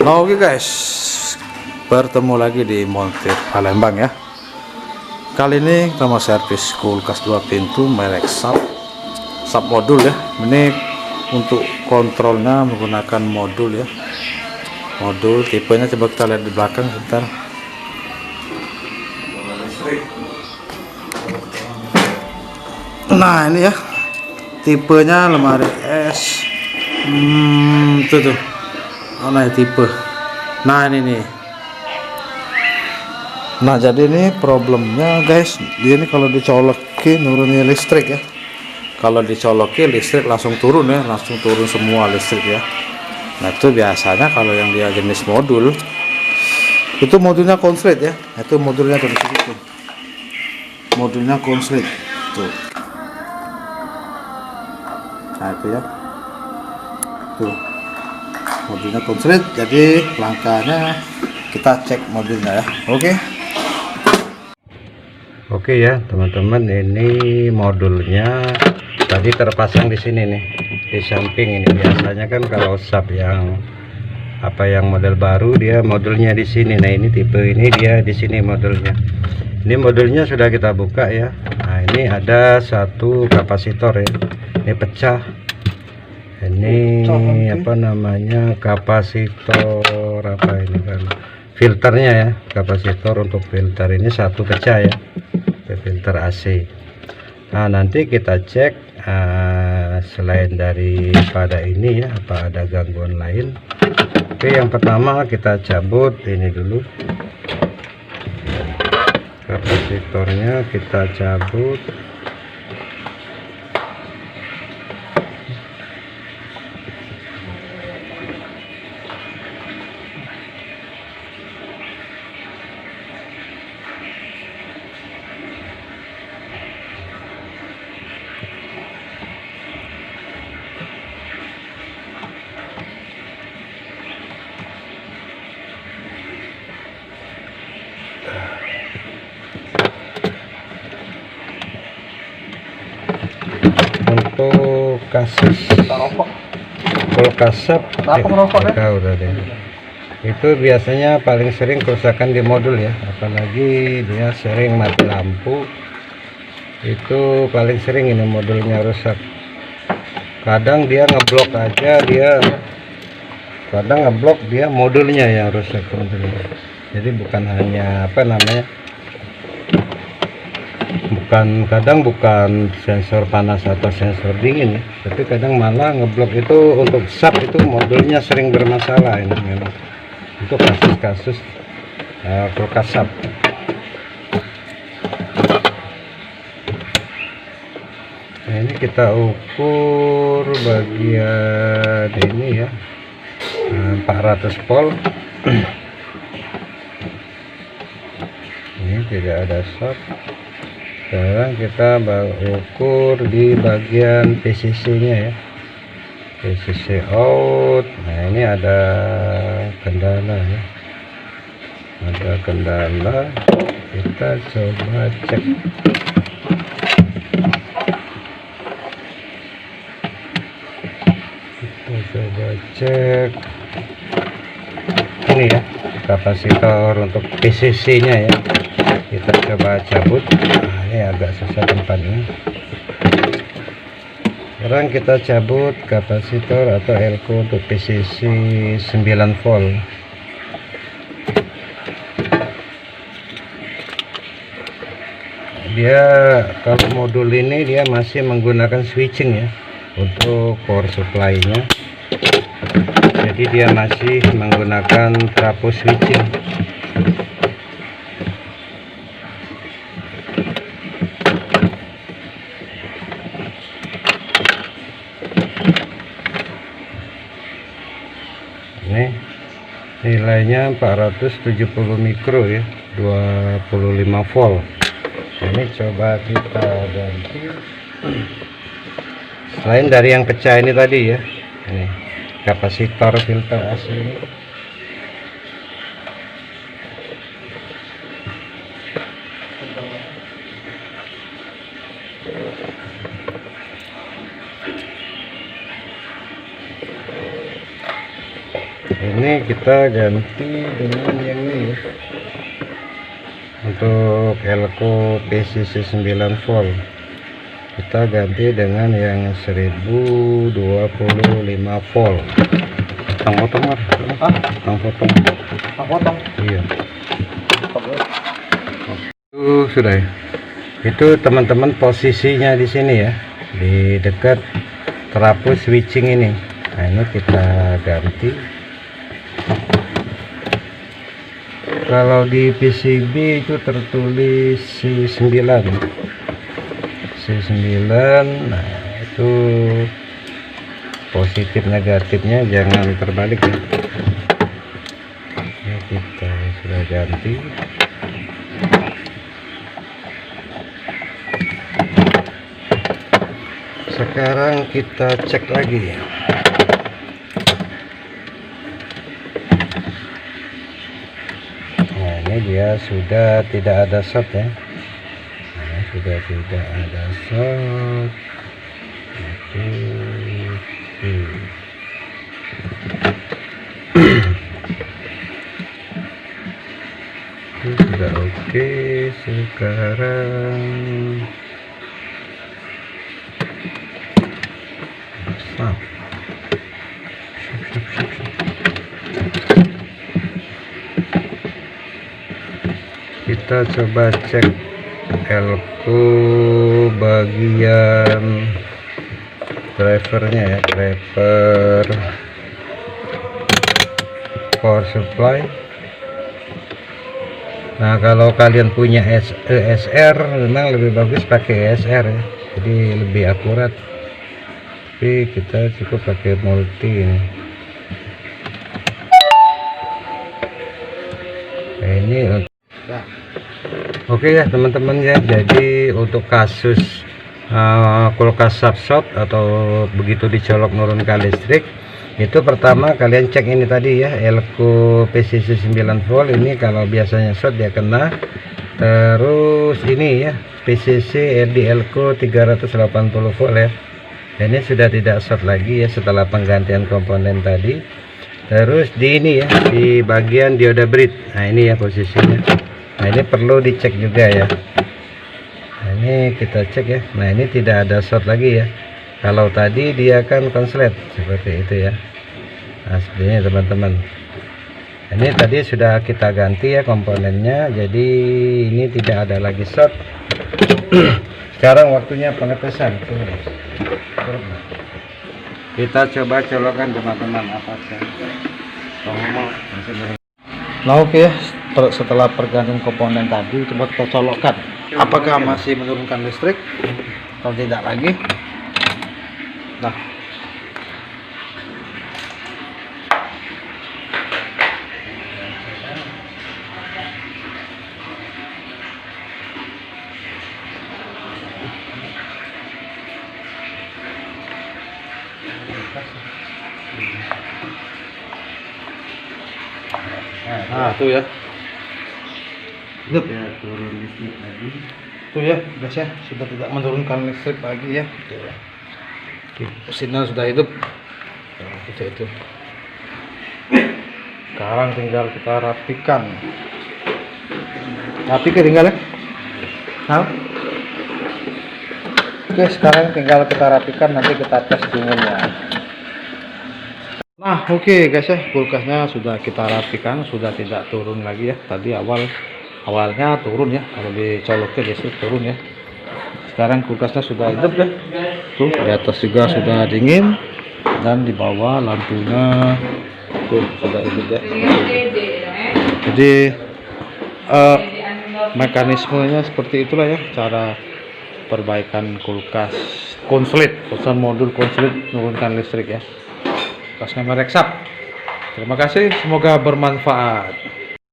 Nah, oke guys, bertemu lagi di Montir Palembang ya. Kali ini kita mau servis kulkas 2 pintu merek sub modul ya. Ini untuk kontrolnya menggunakan modul ya. Modul tipenya coba kita lihat di belakang sebentar. Nah ini ya, tipenya lemari es. Tuh. Oh, nah tipe. Nah ini nih. Nah jadi ini problemnya guys, dia ini kalau dicolokin nurunin listrik ya. Kalau dicolokin listrik langsung turun ya, langsung turun semua listrik ya. Nah itu biasanya kalau yang dia jenis modul, itu modulnya konslet ya. Itu modulnya tuh di situ. Modulnya konslet tuh. Nah itu ya, tuh modulnya konslet. Jadi langkahnya kita cek modulnya ya. Oke ya teman-teman, ini modulnya tadi terpasang di sini nih, di samping ini. Biasanya kan kalau sub yang model baru dia modulnya di sini. Nah ini tipe ini dia di sini modulnya. Ini modulnya sudah kita buka ya. Nah ini ada satu kapasitor ya, ini pecah. Ini apa namanya, kapasitor apa ini kan, filternya ya, kapasitor untuk filter ini satu pecah ya, filter AC. Nah nanti kita cek selain daripada ini ya, apa ada gangguan lain. Oke, yang pertama kita cabut ini dulu, kapasitornya kita cabut. Untuk kasus kalau kasap udah deh, itu biasanya paling sering kerusakan di modul ya, apalagi dia sering mati lampu, itu paling sering ini modulnya rusak. Kadang dia ngeblok aja, kadang ngeblok dia modulnya yang rusak teman-teman. Jadi bukan hanya kadang bukan sensor panas atau sensor dingin ya, tapi kadang malah ngeblok itu untuk sub itu modulnya sering bermasalah ini memang untuk kasus-kasus kulkas sub. Nah ini kita ukur bagian ini ya, 400 volt. Ini tidak ada sub. Sekarang kita ukur di bagian PCC nya ya, PCC out. Nah ini ada kendala ya, kita coba cek. Ini ya, kapasitor untuk PCC nya ya, kita coba cabut. Nah, ini agak susah tempatnya. Sekarang kita cabut kapasitor atau elko untuk PCC 9 volt. Dia kalau modul ini dia masih menggunakan switching ya untuk power supply nya, jadi dia masih menggunakan trafo switching. Ini nilainya 470 mikro ya, 25 volt. Ini coba kita ganti selain dari yang pecah ini tadi ya, ini kapasitor filter AC ini. ini kita ganti dengan yang ini ya. Untuk elko PCC 9 volt kita ganti dengan yang 1025 volt. Potong mas. Potong. Iya. Sudah ya. Itu teman-teman posisinya di sini ya, di dekat trafo switching ini. Nah ini kita ganti. Kalau di PCB itu tertulis C9. Nah itu positif negatifnya jangan terbalik ya. Ini kita sudah ganti. Sekarang kita cek lagi. Nah ini dia sudah tidak ada short ya. Nah, sudah tidak ada short. Itu sudah oke. Sekarang kita coba cek elko bagian drivernya ya, driver power supply. Nah kalau kalian punya ESR memang lebih bagus pakai ESR ya, jadi lebih akurat, tapi kita cukup pakai multi ini. Nah, ini oke ya teman-teman ya. Jadi untuk kasus kulkas subshot atau begitu dicolok menurunkan listrik, itu pertama kalian cek ini tadi ya, elko PCC 9 volt ini kalau biasanya short dia kena. Terus ini ya PCC di elko 380 volt ya, ini sudah tidak short lagi ya setelah penggantian komponen tadi. Terus di ini ya, di bagian dioda bridge, nah ini ya posisinya. Nah ini perlu dicek juga ya. Nah ini kita cek ya. Nah ini tidak ada short lagi ya. Kalau tadi dia kan konslet seperti itu ya. Nah seperti ini teman-teman. Ini tadi sudah kita ganti ya komponennya, jadi ini tidak ada lagi short. Sekarang waktunya pengetesan. Kita coba colokkan teman-teman apakah. Nah oke ya, setelah pergantian komponen tadi coba kita colokkan apakah masih menurunkan listrik atau tidak lagi. Nah tuh ya, turun listrik lagi. Tuh ya guys ya, sudah tidak menurunkan listrik lagi ya. Sinyal sudah hidup. Itu. Sekarang tinggal kita rapikan. Tinggal ya. Nah. Oke, sekarang tinggal kita rapikan, nanti kita tes dinginnya. Nah oke guys ya, kulkasnya sudah kita rapikan, sudah tidak turun lagi ya. Tadi awalnya turun ya, kalau dicoloknya listrik turun ya. Sekarang kulkasnya sudah hidup ya. Tuh di atas juga sudah dingin, dan di bawah lampunya tuh sudah hidup ya. Jadi mekanismenya seperti itulah ya, cara perbaikan kulkas konslet, modul konslet menurunkan listrik ya. Kulkasnya merek SAP. Terima kasih, semoga bermanfaat.